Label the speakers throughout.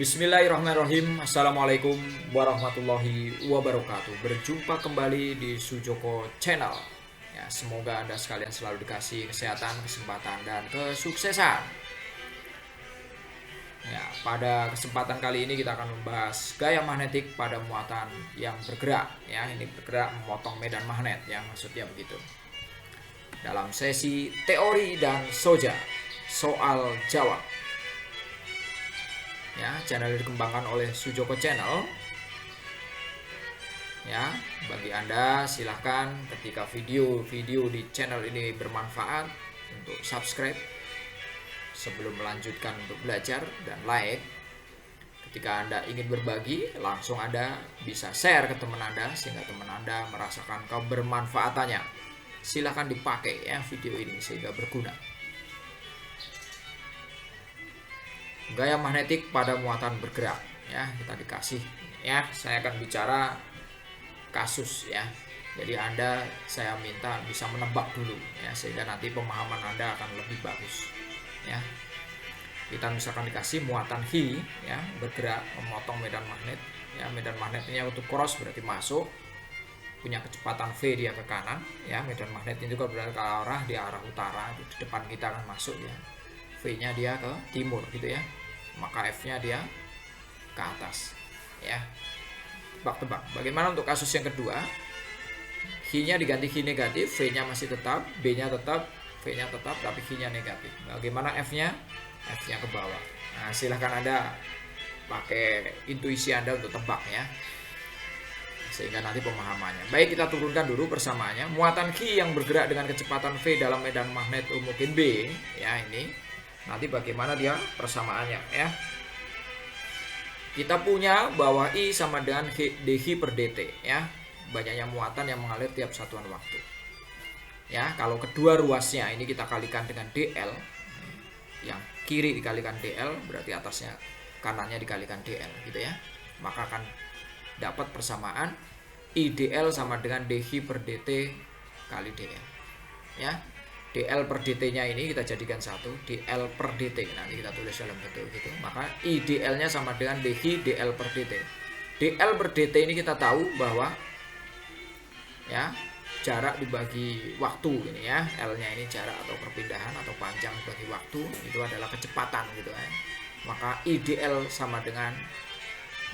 Speaker 1: Bismillahirrahmanirrahim. Assalamualaikum warahmatullahi wabarakatuh. Berjumpa kembali di Sujoko Channel. Ya, semoga Anda sekalian selalu dikasih kesehatan, kesempatan, dan kesuksesan. Ya, pada kesempatan kali ini kita akan membahas gaya magnetik pada muatan yang bergerak. Ya, ini bergerak memotong medan magnet. Ya, maksudnya begitu. Dalam sesi teori dan soja, soal jawab. Ya, channel dikembangkan oleh Sujoko Channel. Ya, bagi Anda silahkan ketika video-video di channel ini bermanfaat untuk subscribe sebelum melanjutkan untuk belajar, dan like. Ketika Anda ingin berbagi, langsung Anda bisa share ke teman Anda sehingga teman Anda merasakan kebermanfaatannya. Silahkan dipakai ya video ini sehingga berguna. Gaya magnetik pada muatan bergerak, ya kita dikasih, ya saya akan bicara kasus ya. Jadi saya minta bisa menebak dulu ya, sehingga nanti pemahaman Anda akan lebih bagus ya. Kita misalkan dikasih muatan Hi ya, bergerak memotong medan magnet ya. Medan magnetnya untuk cross berarti masuk, punya kecepatan V dia ke kanan ya. Medan magnet itu juga berada ke arah di arah utara, di depan kita akan masuk ya. V-nya dia ke timur gitu ya, maka F-nya dia ke atas ya. Tebak-tebak. Bagaimana untuk kasus yang kedua? Hi-nya diganti Hi negatif, V-nya masih tetap, B-nya tetap, V-nya tetap, tapi Hi-nya negatif. Bagaimana F-nya? F-nya ke bawah. Nah, silahkan Anda pakai intuisi Anda untuk tebak ya, sehingga nanti pemahamannya. Baik, kita turunkan dulu persamaannya. Muatan Hi yang bergerak dengan kecepatan V dalam medan magnet mungkin B ya, ini nanti bagaimana dia persamaannya ya. Kita punya bahwa I sama dengan dhi per dt ya. Banyaknya muatan yang mengalir tiap satuan waktu. Ya, kalau kedua ruasnya ini kita kalikan dengan dl. Yang kiri dikalikan dl berarti atasnya kanannya dikalikan dl gitu ya. Maka akan dapat persamaan IDL sama dengan dhi per dt kali dl. Ya. dl per dt-nya ini kita jadikan satu, dl per dt. Nanti kita tulis dalam bentuk gitu. Maka IDL-nya sama dengan dhi dl per dt. dl per dt ini kita tahu bahwa ya, jarak dibagi waktu ini ya. L-nya ini jarak atau perpindahan atau panjang dibagi waktu, itu adalah kecepatan gitu ya. Maka IDL sama dengan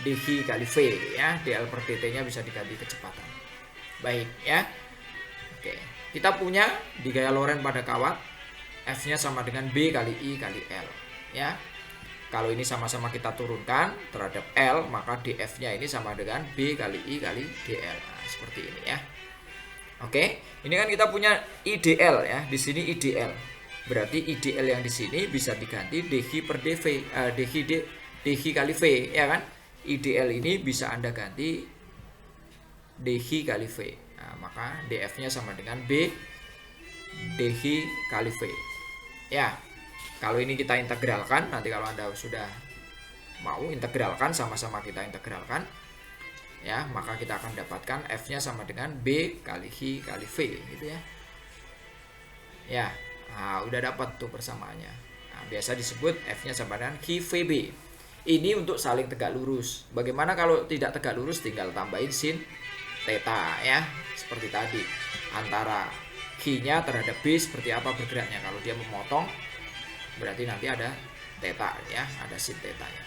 Speaker 1: dhi kali V ya. dl per dt-nya bisa diganti kecepatan. Baik ya. Oke. Kita punya di gaya Lorentz pada kawat, F-nya sama dengan B kali I kali L ya. Kalau ini sama-sama kita turunkan terhadap L, maka dF-nya ini sama dengan B kali I kali DL. Nah, seperti ini ya. Oke, ini kan kita punya IDL ya, di sini IDL. Berarti IDL yang di sini bisa diganti dhi per dv, dhi kali V ya kan. IDL ini bisa Anda ganti dhi kali V. Nah, maka df-nya sama dengan B dhi kali V. Ya, kalau ini kita integralkan, nanti kalau Anda sudah mau integralkan, sama-sama kita integralkan ya, maka kita akan dapatkan F-nya sama dengan B kali Hi kali V gitu ya. Ya, nah, udah dapat tuh persamaannya. Nah, biasa disebut F-nya sama dengan Hi VB. Ini untuk saling tegak lurus. Bagaimana kalau tidak tegak lurus? Tinggal tambahin sin theta ya, seperti tadi. Antara Hi-nya terhadap B seperti apa bergeraknya. Kalau dia memotong, berarti nanti ada theta ya, ada sin theta-nya.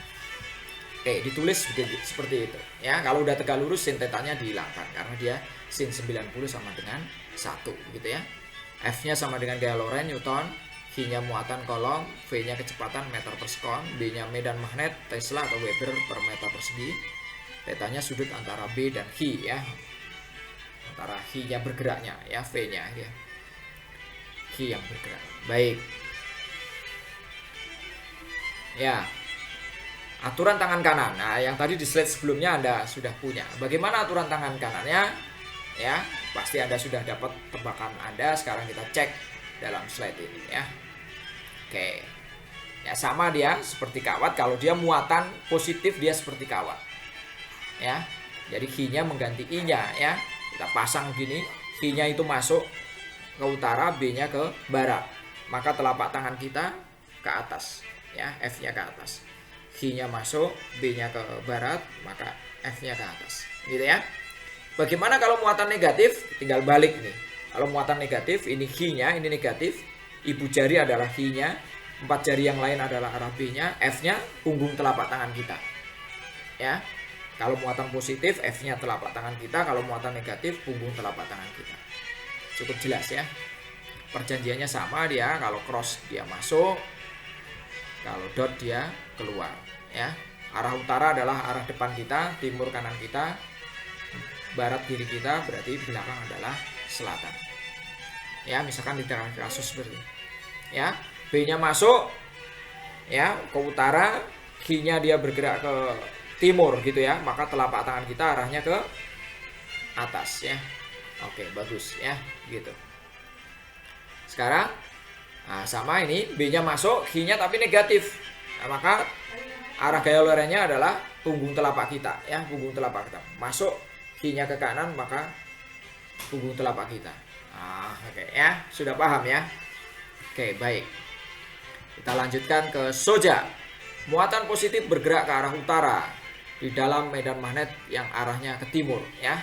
Speaker 1: Oke, ditulis seperti itu ya. Kalau udah tegak lurus, sin theta-nya dihilangkan karena dia sin 90 sama dengan 1 gitu ya. F-nya sama dengan gaya Lorentz Newton, Hi-nya muatan kolom, V-nya kecepatan meter per sekon, B-nya medan magnet Tesla atau Weber per meter persegi. Theta-nya sudut antara B dan Hi ya, antara Hi-nya bergeraknya ya, V-nya ya, Hi yang bergerak. Baik ya, aturan tangan kanan. Nah, yang tadi di slide sebelumnya Anda sudah punya. Bagaimana aturan tangan kanannya ya, pasti Anda sudah dapat tebakan Anda. Sekarang kita cek dalam slide ini ya. Oke ya, sama dia seperti kawat. Kalau dia muatan positif, dia seperti kawat ya. Jadi Hi-nya mengganti I-nya ya. Kita pasang gini, Hi-nya itu masuk ke utara, B-nya ke barat. Maka telapak tangan kita ke atas ya, F-nya ke atas. H-nya masuk, B-nya ke barat, maka F-nya ke atas. Gitu ya. Bagaimana kalau muatan negatif? Tinggal balik nih. Kalau muatan negatif, ini H-nya, ini negatif. Ibu jari adalah H-nya, 4 jari yang lain adalah arah B-nya, F-nya punggung telapak tangan kita. Ya. Kalau muatan positif, F-nya telapak tangan kita. Kalau muatan negatif, punggung telapak tangan kita. Cukup jelas ya. Perjanjiannya sama dia. Kalau cross dia masuk, kalau dot dia keluar. Ya. Arah utara adalah arah depan kita, timur kanan kita, barat kiri kita, berarti belakang adalah selatan. Ya, misalkan di tengah kasus seperti ini. Ya, B-nya masuk, ya ke utara, H-nya dia bergerak ke timur gitu ya, maka telapak tangan kita arahnya ke atas ya. Oke, bagus ya, gitu. Sekarang, nah sama ini B-nya masuk, H-nya tapi negatif, nah, maka arah gaya lorennya adalah punggung telapak kita ya, punggung telapak kita masuk, H-nya ke kanan, maka punggung telapak kita. Nah, oke ya, sudah paham ya. Oke, baik. Kita lanjutkan ke Soja. Muatan positif bergerak ke arah utara di dalam medan magnet yang arahnya ke timur ya.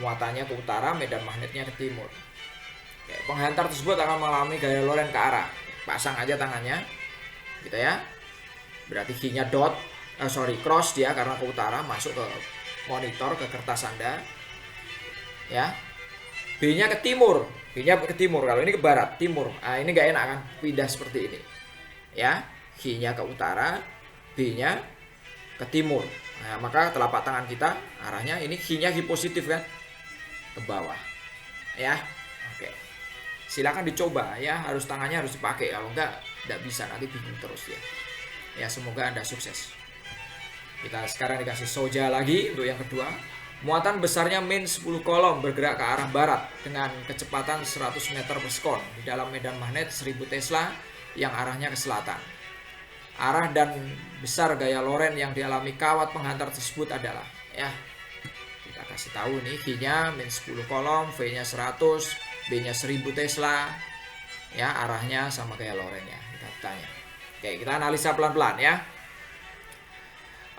Speaker 1: Muatannya ke utara, medan magnetnya ke timur. Oke, penghantar tersebut akan mengalami gaya loren ke arah. Pasang aja tangannya. Gitu ya. Berarti H-nya dot, cross dia karena ke utara, masuk ke monitor, ke kertas Anda. Ya. B-nya ke timur. B-nya ke timur. Kalau ini ke barat, timur. Nah, ini nggak enak kan? Pindah seperti ini. Ya. H-nya ke utara, B-nya ke timur. Nah, maka telapak tangan kita arahnya ini H-nya H positif kan? Ke bawah. Ya. Oke. Silakan dicoba ya, harus tangannya harus dipakai. Kalau enggak bisa, nanti bingung terus ya. Ya, semoga Anda sukses. Kita sekarang dikasih Soja lagi untuk yang kedua. Muatan besarnya min 10 kolom bergerak ke arah barat dengan kecepatan 100 meter per sekon di dalam medan magnet 1000 Tesla yang arahnya ke selatan. Arah dan besar gaya loren yang dialami kawat penghantar tersebut adalah ya. Kita kasih tahu nih, H-nya min 10 kolom, V-nya 100, B-nya 1000 Tesla. Ya, arahnya sama gaya lorennya. Kita tanya. Oke, kita analisa pelan-pelan ya.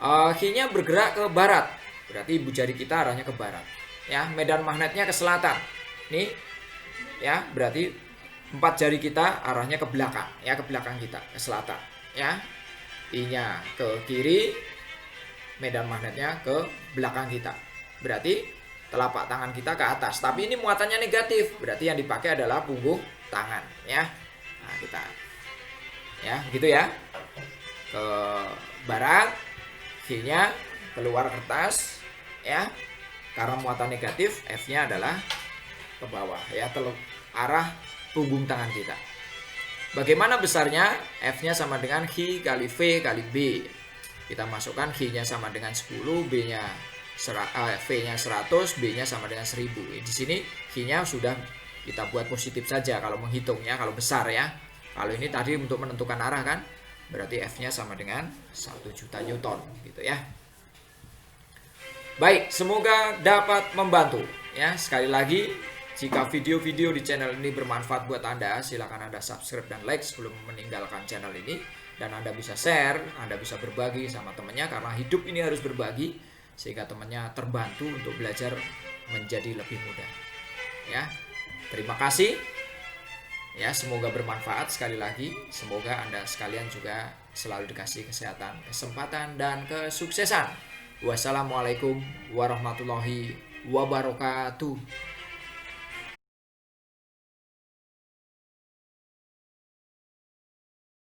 Speaker 1: H-nya bergerak ke barat, berarti ibu jari kita arahnya ke barat. Ya, medan magnetnya ke selatan. Nih, ya, berarti 4 jari kita arahnya ke belakang, ya ke belakang kita, ke selatan. Ya, I-nya ke kiri, medan magnetnya ke belakang kita. Berarti telapak tangan kita ke atas. Tapi ini muatannya negatif, berarti yang dipakai adalah punggung tangan. Ya, nah kita, ya, gitu ya. Ke barat. H-nya keluar kertas ya, karena muatan negatif, F-nya adalah ke bawah ya, arah punggung tangan kita. Bagaimana besarnya? F-nya sama dengan H kali V kali B. Kita masukkan H-nya sama dengan 10, V-nya 100, B-nya sama dengan 1000. Di sini H-nya sudah kita buat positif saja kalau menghitungnya, kalau besar ya. Kalau ini tadi untuk menentukan arah kan, berarti F-nya sama dengan 1 juta Newton gitu ya. Baik, semoga dapat membantu ya. Sekali lagi, jika video-video di channel ini bermanfaat buat Anda, silakan Anda subscribe dan like sebelum meninggalkan channel ini. Dan Anda bisa share, Anda bisa berbagi sama temannya, karena hidup ini harus berbagi sehingga temannya terbantu untuk belajar menjadi lebih mudah. Ya. Terima kasih. Ya, semoga bermanfaat sekali lagi. Semoga Anda sekalian juga selalu dikasih kesehatan, kesempatan, dan kesuksesan. Wassalamualaikum warahmatullahi wabarakatuh.